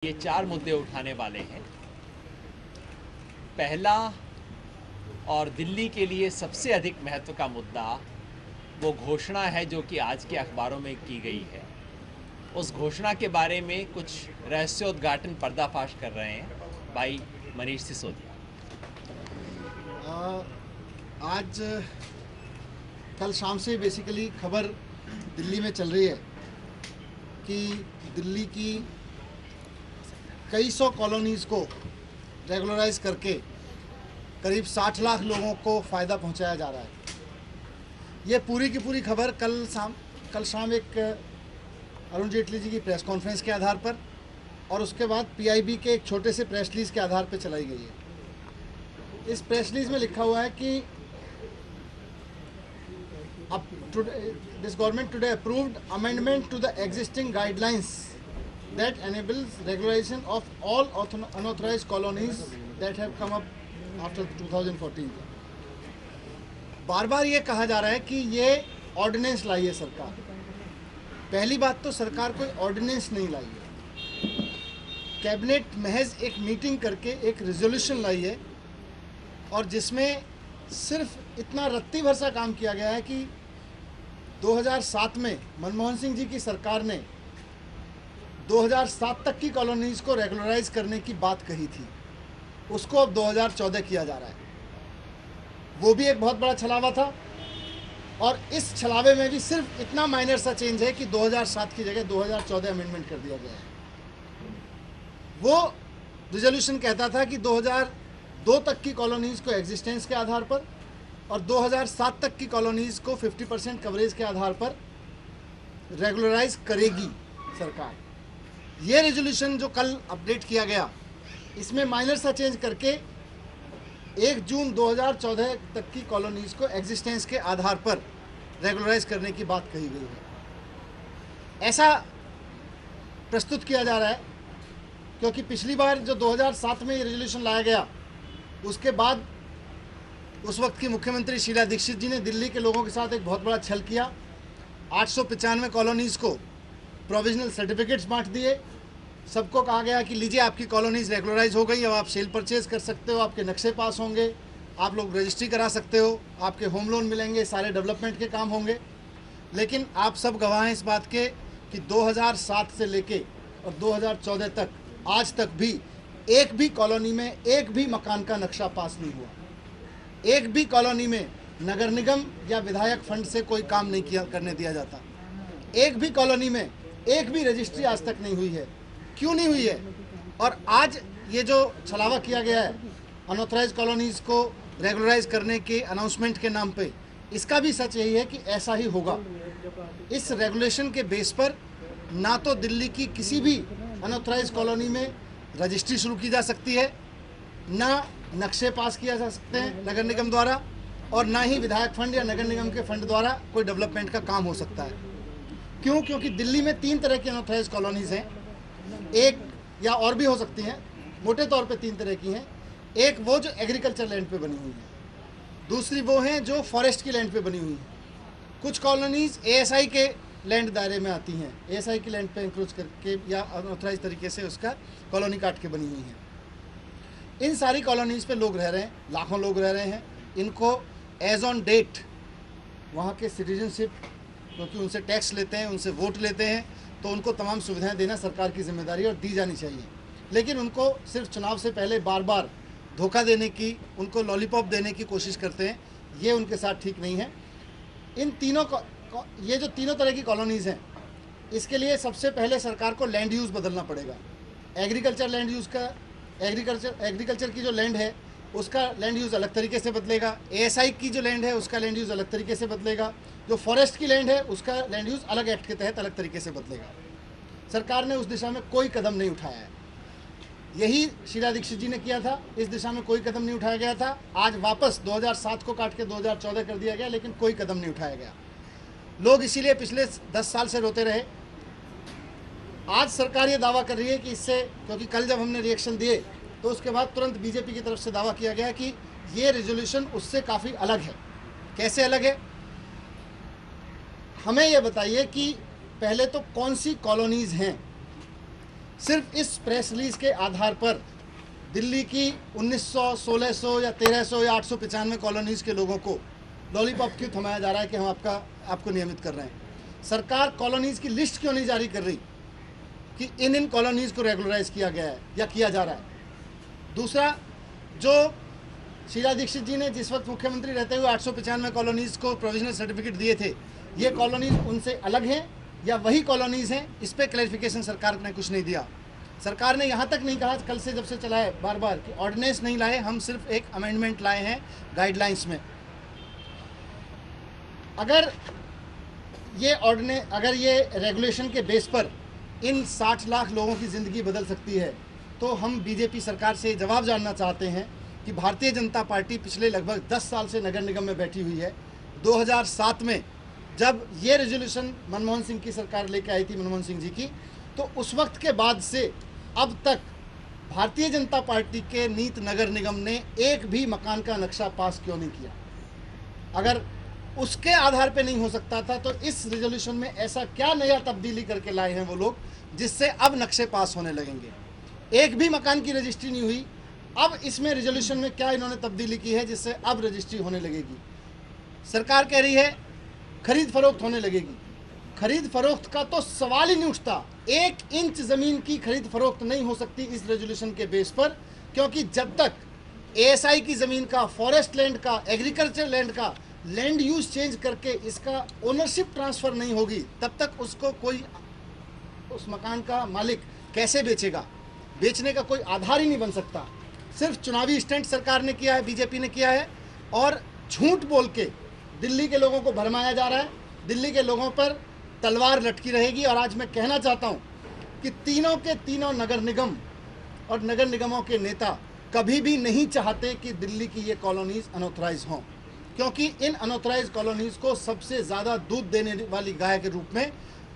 ये 4 मुद्दे उठाने वाले हैं। पहला और दिल्ली के लिए सबसे अधिक महत्व का मुद्दा वो घोषणा है जो कि आज के अखबारों में की गई है। उस घोषणा के बारे में कुछ रहस्योद्घाटन पर्दाफाश कर रहे हैं भाई मनीष सिसोदिया। आज कल शाम से बेसिकली खबर दिल्ली में चल रही है कि दिल्ली की कई सौ कॉलोनीज़ को रेगुलराइज करके करीब 60 लाख लोगों को फ़ायदा पहुंचाया जा रहा है। ये पूरी की पूरी खबर कल शाम एक अरुण जेटली जी की प्रेस कॉन्फ्रेंस के आधार पर और उसके बाद पीआईबी के एक छोटे से प्रेस रिलीज़ के आधार पर चलाई गई है। इस प्रेस रिलीज़ में लिखा हुआ है कि this government today approved amendment to the existing guidelines that enables regularization of all unauthorized colonies that have come up after 2014. बार बार ये कहा जा रहा है कि ये ऑर्डिनेंस लाई है सरकार। पहली बात तो सरकार कोई ऑर्डिनेंस नहीं लाई है, कैबिनेट महज एक मीटिंग करके एक रेजोल्यूशन लाई है और जिसमें सिर्फ इतना रत्ती भर सा काम किया गया है कि 2007 में मनमोहन सिंह जी की सरकार ने 2007 तक की कॉलोनीज़ को रेगुलराइज करने की बात कही थी, उसको अब 2014 किया जा रहा है। वो भी एक बहुत बड़ा छलावा था और इस छलावे में भी सिर्फ इतना माइनर सा चेंज है कि 2007 की जगह 2014 अमेंडमेंट कर दिया गया है। वो रिजोल्यूशन कहता था कि 2002 तक की कॉलोनीज़ को एग्जिस्टेंस के आधार पर और 2007 तक की कॉलोनीज़ को 50% कवरेज के आधार पर रेगुलराइज करेगी सरकार। ये रेजोल्यूशन जो कल अपडेट किया गया, इसमें माइनर सा चेंज करके 1 जून 2014 तक की कॉलोनीज़ को एग्जिस्टेंस के आधार पर रेगुलराइज करने की बात कही गई है। ऐसा प्रस्तुत किया जा रहा है क्योंकि पिछली बार जो 2007 में ये रेजोल्यूशन लाया गया, उसके बाद उस वक्त की मुख्यमंत्री शीला दीक्षित जी ने दिल्ली के लोगों के साथ एक बहुत बड़ा छल किया। 895 कॉलोनीज़ को प्रोविजनल सर्टिफिकेट्स बांट दिए। सबको कहा गया कि लीजिए आपकी कॉलोनीज़ रेगुलराइज हो गई, अब आप सेल परचेज कर सकते हो, आपके नक्शे पास होंगे, आप लोग रजिस्ट्री करा सकते हो, आपके होम लोन मिलेंगे, सारे डेवलपमेंट के काम होंगे। लेकिन आप सब गवाह हैं इस बात के कि 2007 से लेके और 2014 तक आज तक भी एक भी कॉलोनी में एक भी मकान का नक्शा पास नहीं हुआ। एक भी कॉलोनी में नगर निगम या विधायक फंड से कोई काम नहीं करने दिया जाता। एक भी कॉलोनी में एक भी रजिस्ट्री आज तक नहीं हुई है। क्यों नहीं हुई है? और आज ये जो छलावा किया गया है अनऑथराइज कॉलोनीज़ को रेगुलराइज करने के अनाउंसमेंट के नाम पे, इसका भी सच यही है कि ऐसा ही होगा। इस रेगुलेशन के बेस पर ना तो दिल्ली की किसी भी अनऑथराइज कॉलोनी में रजिस्ट्री शुरू की जा सकती है, ना नक्शे पास किया जा सकते हैं नगर निगम द्वारा, और ना ही विधायक फंड या नगर निगम के फंड द्वारा कोई डेवलपमेंट का काम हो सकता है। क्यों? क्योंकि दिल्ली में 3 तरह की अनऑथराइज कॉलोनीज़ हैं। एक या और भी हो सकती हैं, मोटे तौर पे 3 तरह की हैं। एक वो जो एग्रीकल्चर लैंड पे बनी हुई है, दूसरी वो हैं जो फॉरेस्ट की लैंड पे बनी हुई हैं। कुछ कॉलोनीज़ एएसआई के लैंड दायरे में आती हैं, एएसआई की लैंड पे इंक्रोच करके या अनऑथराइज तरीके से उसका कॉलोनी काट के बनी हुई हैं। इन सारी कॉलोनीज़ पे लोग रह रहे हैं, लाखों लोग रह रहे हैं। इनको एज ऑन डेट वहाँ के सिटीजनशिप, क्योंकि उनसे टैक्स लेते हैं, उनसे वोट लेते हैं, तो उनको तमाम सुविधाएं देना सरकार की जिम्मेदारी और दी जानी चाहिए। लेकिन उनको सिर्फ चुनाव से पहले बार बार धोखा देने की, उनको लॉलीपॉप देने की कोशिश करते हैं। ये उनके साथ ठीक नहीं है। इन तीनों ये जो तीनों तरह की कॉलोनीज़ हैं, इसके लिए सबसे पहले सरकार को लैंड यूज़ बदलना पड़ेगा। एग्रीकल्चर लैंड यूज़ का एग्रीकल्चर की जो लैंड है उसका लैंड यूज़ अलग तरीके से बदलेगा। एएसआई की जो लैंड है उसका लैंड यूज़ अलग तरीके से बदलेगा। जो फॉरेस्ट की लैंड है उसका लैंड यूज़ अलग एक्ट के तहत अलग तरीके से बदलेगा। सरकार ने उस दिशा में कोई कदम नहीं उठाया है। यही शीला दीक्षित जी ने किया था, इस दिशा में कोई कदम नहीं उठाया गया था। आज वापस 2007 को काट के 2014 कर दिया गया, लेकिन कोई कदम नहीं उठाया गया। लोग इसीलिए पिछले 10 साल से रोते रहे। आज सरकार ये दावा कर रही है कि इससे, क्योंकि कल जब हमने रिएक्शन दिए तो उसके बाद तुरंत बीजेपी की तरफ से दावा किया गया कि ये रेजोल्यूशन उससे काफ़ी अलग है। कैसे अलग है? हमें ये बताइए कि पहले तो कौन सी कॉलोनीज़ हैं सिर्फ इस प्रेस रिलीज के आधार पर दिल्ली की 1900, 1600 या 1300 या 895 कॉलोनीज़ के लोगों को लॉलीपॉप क्यों थमाया जा रहा है कि हम आपको नियमित कर रहे हैं? सरकार कॉलोनीज़ की लिस्ट क्यों नहीं जारी कर रही कि इन कॉलोनीज़ को रेगुलराइज किया गया है या किया जा रहा है? दूसरा, जो शीला दीक्षित जी ने जिस वक्त मुख्यमंत्री रहते हुए 895 कॉलोनीज़ को प्रोविजनल सर्टिफिकेट दिए थे, ये कॉलोनीज़ उनसे अलग हैं या वही कॉलोनीज़ हैं? इस पर क्लैरिफिकेशन सरकार ने कुछ नहीं दिया। सरकार ने यहाँ तक नहीं कहा, कल से जब से चला है बार बार, कि ऑर्डिनेंस नहीं लाए, हम सिर्फ एक अमेंडमेंट लाए हैं गाइडलाइंस में। अगर ये रेगुलेशन के बेस पर इन 60 लाख लोगों की ज़िंदगी बदल सकती है, तो हम बीजेपी सरकार से जवाब जानना चाहते हैं कि भारतीय जनता पार्टी पिछले लगभग 10 साल से नगर निगम में बैठी हुई है। 2007 में जब ये रेजोल्यूशन मनमोहन सिंह की सरकार लेके आई थी, मनमोहन सिंह जी की, तो उस वक्त के बाद से अब तक भारतीय जनता पार्टी के नीत नगर निगम ने एक भी मकान का नक्शा पास क्यों नहीं किया? अगर उसके आधार पे नहीं हो सकता था तो इस रेजोल्यूशन में ऐसा क्या नया तब्दीली करके लाए हैं वो लोग जिससे अब नक्शे पास होने लगेंगे? एक भी मकान की रजिस्ट्री नहीं हुई, अब इसमें रेजोल्यूशन में क्या इन्होंने तब्दीली की है जिससे अब रजिस्ट्री होने लगेगी? सरकार कह रही है खरीद फरोख्त होने लगेगी। खरीद फरोख्त का तो सवाल ही नहीं उठता। 1 इंच ज़मीन की खरीद फरोख्त नहीं हो सकती इस रेजोल्यूशन के बेस पर, क्योंकि जब तक एएसआई की ज़मीन का, फॉरेस्ट लैंड का, एग्रीकल्चर लैंड का लैंड यूज चेंज करके इसका ओनरशिप ट्रांसफ़र नहीं होगी, तब तक उसको कोई उस मकान का मालिक कैसे बेचेगा? बेचने का कोई आधार ही नहीं बन सकता। सिर्फ चुनावी स्टंट सरकार ने किया है, बीजेपी ने किया है, और झूठ बोल के दिल्ली के लोगों को भरमाया जा रहा है। दिल्ली के लोगों पर तलवार लटकी रहेगी। और आज मैं कहना चाहता हूं कि तीनों के तीनों नगर निगम और नगर निगमों के नेता कभी भी नहीं चाहते कि दिल्ली की ये कॉलोनीज़ अनऑथराइज हों, क्योंकि इन अनऑथराइज कॉलोनीज़ को सबसे ज़्यादा दूध देने वाली गाय के रूप में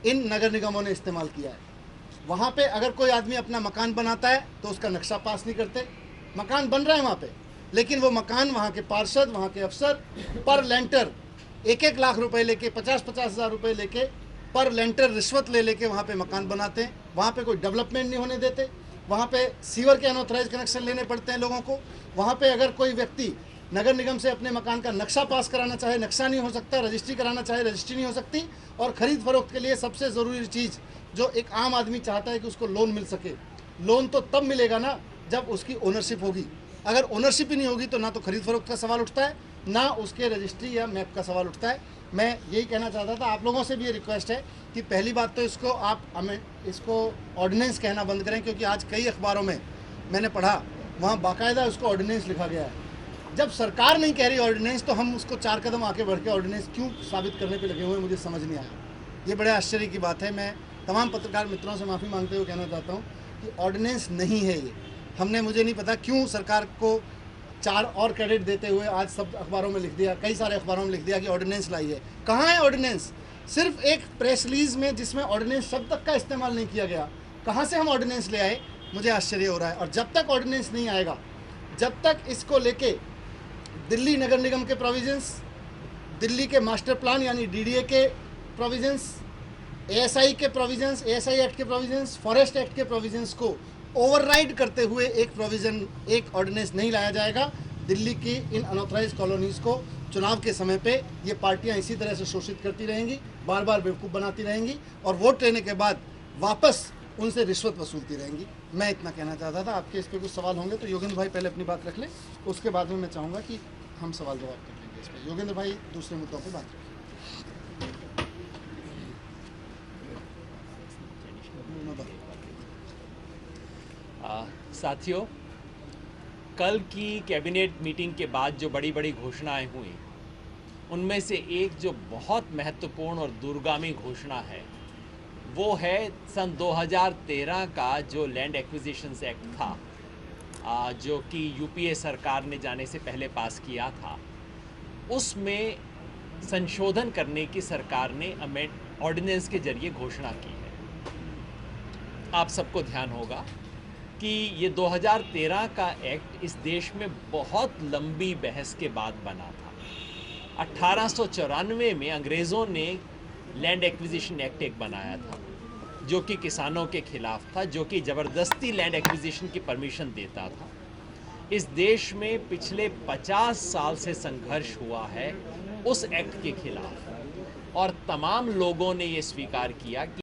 इन नगर निगमों ने इस्तेमाल किया है। वहाँ पे अगर कोई आदमी अपना मकान बनाता है तो उसका नक्शा पास नहीं करते। मकान बन रहा है वहाँ पे, लेकिन वो मकान वहाँ के पार्षद, वहाँ के अफसर पर लेंटर 1-1 लाख रुपए लेके, 50-50 हज़ार रुपये लेके पर लेंटर रिश्वत ले लेके वहाँ पे मकान बनाते हैं। वहाँ पे कोई डेवलपमेंट नहीं होने देते। वहाँ पे सीवर के अनऑथराइज कनेक्शन लेने पड़ते हैं लोगों को। वहाँ पे अगर कोई व्यक्ति नगर निगम से अपने मकान का नक्शा पास कराना चाहे, नक्शा नहीं हो सकता। रजिस्ट्री कराना चाहे, रजिस्ट्री नहीं हो सकती। और ख़रीद फरोख्त के लिए सबसे ज़रूरी चीज़ जो एक आम आदमी चाहता है कि उसको लोन मिल सके, लोन तो तब मिलेगा ना जब उसकी ओनरशिप होगी। अगर ओनरशिप ही नहीं होगी तो ना तो खरीद फरोख्त का सवाल उठता है, ना उसके रजिस्ट्री या मैप का सवाल उठता है। मैं यही कहना चाहता था। आप लोगों से भी ये रिक्वेस्ट है कि पहली बात तो इसको ऑर्डिनेंस कहना बंद करें, क्योंकि आज कई अखबारों में मैंने पढ़ा, वहाँ बाकायदा उसको ऑर्डिनेंस लिखा गया है। जब सरकार नहीं कह रही ऑर्डिनेंस, तो हम उसको 4 कदम आगे बढ़ के ऑर्डिनेंस क्यों साबित करने पे लगे हुए हैं, मुझे समझ नहीं आया। ये बड़े आश्चर्य की बात है। मैं तमाम पत्रकार मित्रों से माफ़ी मांगते हुए कहना चाहता हूँ कि ऑर्डिनेंस नहीं है ये। मुझे नहीं पता क्यों सरकार को 4 और क्रेडिट देते हुए आज सब अखबारों में लिख दिया, कई सारे अखबारों में लिख दिया कि ऑर्डिनेंस लाई है। कहाँ है ऑर्डिनेंस? सिर्फ एक प्रेस रिलीज में जिसमें ऑर्डिनेंस शब्द तक का इस्तेमाल नहीं किया गया। कहाँ से हम ऑर्डिनेंस ले आए? मुझे आश्चर्य हो रहा है। और जब तक ऑर्डिनेंस नहीं आएगा, जब तक इसको लेके दिल्ली नगर निगम के प्रोविजंस, दिल्ली के मास्टर प्लान यानी डीडीए के प्रोविजंस, एएसआई के प्रोविजंस, एएसआई एक्ट के प्रोविजंस, फॉरेस्ट एक्ट के प्रोविजंस को ओवरराइड करते हुए एक ऑर्डिनेंस नहीं लाया जाएगा, दिल्ली की इन अनऑथराइज कॉलोनीज़ को चुनाव के समय पे ये पार्टियां इसी तरह से शोषित करती रहेंगी, बार बार बेवकूफ़ बनाती रहेंगी और वोट लेने के बाद वापस उनसे रिश्वत वसूलती रहेंगी। मैं इतना कहना चाहता था। आपके इस पर कुछ सवाल होंगे तो योगेंद्र भाई पहले अपनी बात रख लें, उसके बाद में मैं चाहूँगा कि हम सवाल जवाब कर लेंगे इस पर। योगेंद्र भाई दूसरे मुद्दों पर बात रखें। साथियों, कल की कैबिनेट मीटिंग के बाद जो बड़ी बड़ी घोषणाएं हुई, उनमें से एक जो बहुत महत्वपूर्ण और दूरगामी घोषणा है वो है सन 2013 का जो लैंड एक्विजिशंस एक्ट था, जो कि यूपीए सरकार ने जाने से पहले पास किया था। उसमें संशोधन करने की सरकार ने ऑर्डिनेंस के जरिए घोषणा की है। आप सबको ध्यान होगा कि ये 2013 का एक्ट इस देश में बहुत लंबी बहस के बाद बना था। 1894 में अंग्रेज़ों ने लैंड एक्विजिशन एक्ट एक बनाया था। जो कि किसानों के खिलाफ था, जो कि ज़बरदस्ती लैंड एक्विजिशन की परमिशन देता था। इस देश में पिछले 50 साल से संघर्ष हुआ है उस एक्ट के खिलाफ, और तमाम लोगों ने ये स्वीकार किया कि